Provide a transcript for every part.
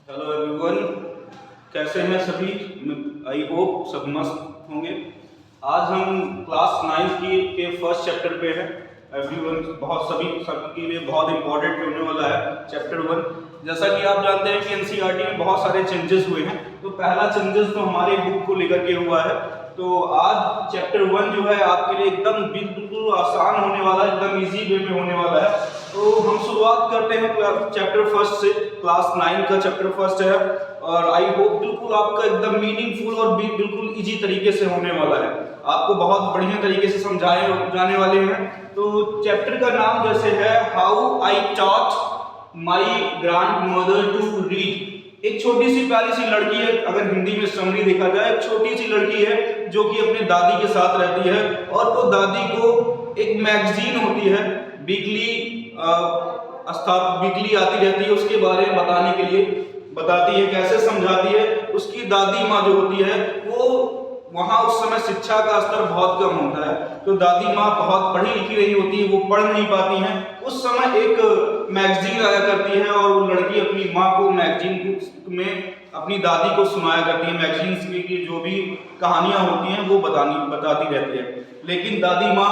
Hello everyone, कैसे हैं सभी। आई होप सब मस्त होंगे। आज हम क्लास 9 के फर्स्ट चैप्टर पे हैं। एवरीवन, बहुत सबके लिए बहुत इंपॉर्टेंट होने वाला है चैप्टर 1। जैसा कि आप जानते हैं कि एनसीईआरटी में बहुत सारे चेंजेस हुए हैं। तो पहला चेंजेस तो हमारे बुक को लेकर के हुआ है। तो आज चैप्टर 1 जो है आपके लिए एकदम बिल्कुल आसान होने वाला है, एकदम इजी वे में होने वाला है। तो हम शुरुआत करते हैं चैप्टर फर्स्ट से। क्लास 9 का चैप्टर फर्स्ट है और आई होप बिल्कुल आपका एकदम मीनिंगफुल और बिल्कुल इजी तरीके से होने वाला है। आपको बहुत बढ़िया तरीके से समझाए जाने वाले हैं। तो चैप्टर का नाम जैसे है how I taught my grandmother to read. एक छोटी सी प्यारी सी लड़की है, अगर हिंदी में समरी देखा जाए, एक छोटी सी लड़की है जो कि अपने दादी के साथ रहती है और वो दादी को एक मैगजीन होती है वीकली आती रहती है, उसके बारे में बताने के लिए बताती है, कैसे समझाती है। उसकी दादी माँ जो होती है वो वहाँ उस समय शिक्षा का स्तर बहुत कम होता है, तो दादी माँ बहुत पढ़ी लिखी रही होती है, वो पढ़ नहीं पाती हैं। उस समय एक मैगजीन आया करती है और वो लड़की अपनी माँ को मैगजीन में अपनी दादी को सुनाया करती है। मैगजीन की जो भी कहानियां होती हैं वो बताती रहती है, लेकिन दादी माँ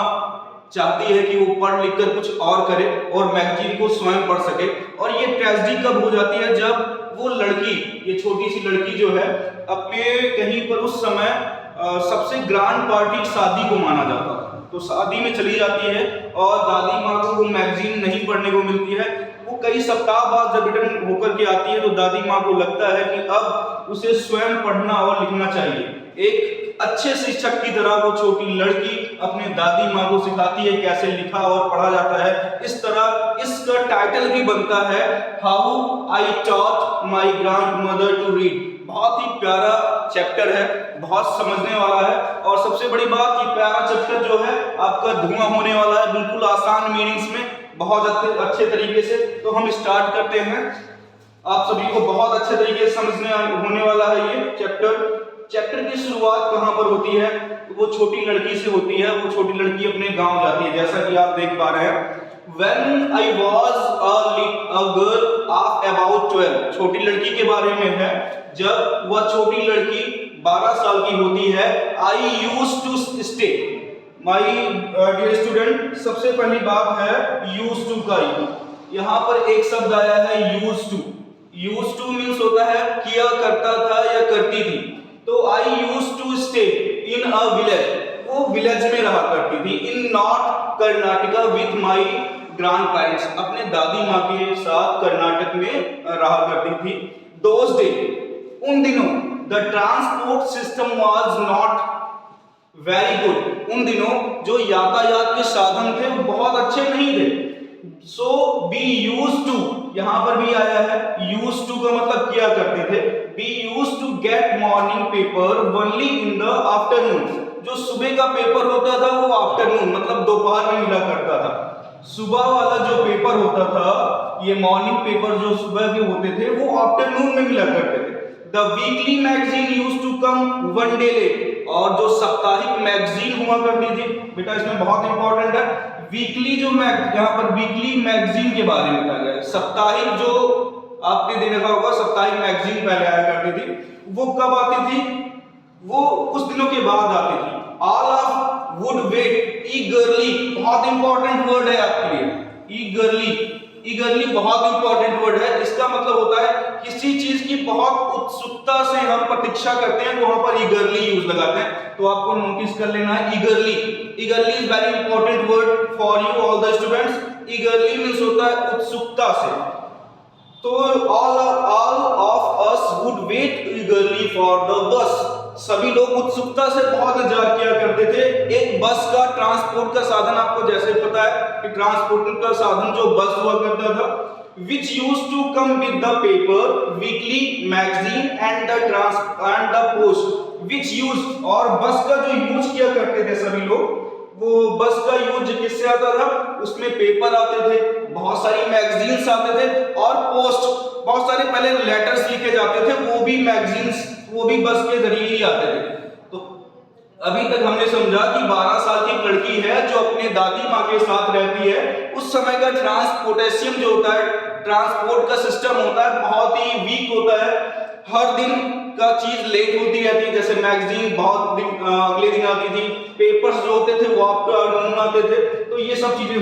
चाहती है कि वो पढ़ लिख कर कुछ और करे और मैगजीन को स्वयं पढ़ सके। और ये ट्रेजेडी कब हो जाती है, जब वो लड़की, ये छोटी सी लड़की जो है, अपने कहीं पर उस समय सबसे ग्रांड पार्टी शादी को माना जाता था, तो शादी में चली जाती है और दादी माँ को वो मैगजीन नहीं पढ़ने को मिलती है। वो कई सप्ताह बाद जब रिटर्न होकर के आती है तो दादी माँ को लगता है कि अब उसे स्वयं पढ़ना और लिखना चाहिए। एक अच्छे शिक्षक की तरह वो छोटी लड़की अपने दादी माँ को सिखाती है कैसे लिखा और पढ़ा जाता है। इस तरह इसका टाइटल भी बनता है how I taught my grandmother to read. बहुत ही प्यारा चैप्टर है, बहुत समझने वाला है। और सबसे बड़ी बात, ये प्यारा चैप्टर जो है आपका धुआं होने वाला है, बिल्कुल आसान मीनिंग्स में, बहुत अच्छे तरीके से। तो हम स्टार्ट करते हैं। आप सभी को बहुत अच्छे तरीके से समझने होने वाला है ये चैप्टर। चैप्टर की शुरुआत कहाँ पर होती है, वो छोटी लड़की से होती है। वो छोटी लड़की अपने गांव जाती है, जैसा कि आप देख पा रहे हैं। When I was a girl of about 12, छोटी लड़की के बारे में है। जब वह छोटी लड़की 12 साल की होती है, I used to stay। My dear student, सबसे पहली बात है used to का। यहाँ पर एक शब्द आया है used to। used to means होता है किया करता था या करती थी। तो I used to stay in a village, वो विलेज में रहा करती थी। In north Karnataka with my grandparents, अपने दादी माँ के साथ कर्नाटक में रहा करती थी। दोज डे, उन दिनों, the transport system was not very good. उन दिनों जो यातायात के साधन थे वो बहुत अच्छे नहीं थे। सो बी यूज टू, यहां पर भी आया है यूज टू का मतलब किया करते थे। We used to get morning paper only in the afternoon. जो सुबह का पेपर होता था वो आफ्टरनून मतलब दोपहर में मिला करता था। सुबह वाला जो पेपर होता था, ये मॉर्निंग पेपर जो सुबह के होते थे वो आफ्टरनून में मिला करते थे। The weekly magazine used to come one day late. और जो साप्ताहिक मैगजीन हुआ करती थी, बेटा इसमें बहुत इंपॉर्टेंट है, वीकली जो यहाँ पर वीकली मैगजीन के बारे में बताया गया है। साप्ताहिक जो आपने देखा होगा, साप्ताहिक मैगजीन पहले आया करती थी, वो कब आती थी, वो कुछ दिनों के बाद आती थी। All of would wait eagerly, बहुत इंपॉर्टेंट वर्ड है आपके लिए। ईगरली, ईगरली बहुत इंपॉर्टेंट वर्ड है। इसका मतलब होता है किसी चीज की बहुत उत्सुकता से हम प्रतीक्षा करते हैं, तो वहां पर ईगरली यूज लगाते हैं। तो आपको नोटिस कर लेना है ईगरली। ईगरली is very important word for you all the students. ईगरली means होता है उत्सुकता से। तो all of us would wait eagerly for the bus। सभी लोग उत्सुकता से बहुत इंतजार किया करते थे एक बस का, ट्रांसपोर्ट का साधन। आपको जैसे पता है कि ट्रांसपोर्ट का साधन जो बस हुआ करता था, which used to come with the paper, weekly magazine and the post, which used, और बस का जो यूज किया करते थे सभी लोग, वो बस का यूज किससे आता था, उसमें पेपर आते थे, बहुत सारी मैगजीन्स आते थे और पोस्ट, बहुत सारे पहले लेटर्स लिखे जाते थे, वो भी मैगजीन्स, वो भी बस के जरिए ही आते थे। तो अभी तक हमने समझा कि 12 साल की लड़की है जो अपने दादी माँ के साथ रहती है, उस समय का ट्रांसपोर्टेशन जो होता है, ट्रांसपोर्ट का सिस्टम होता है, बहुत ही वीक होता है। हर दिन का चीज लेट होती रहती है, जैसे मैगजीन बहुत दिन अगले दिन आती थी, पेपर्स जो होते थे वो आफ्टरनून आते थे, तो ये सब चीजें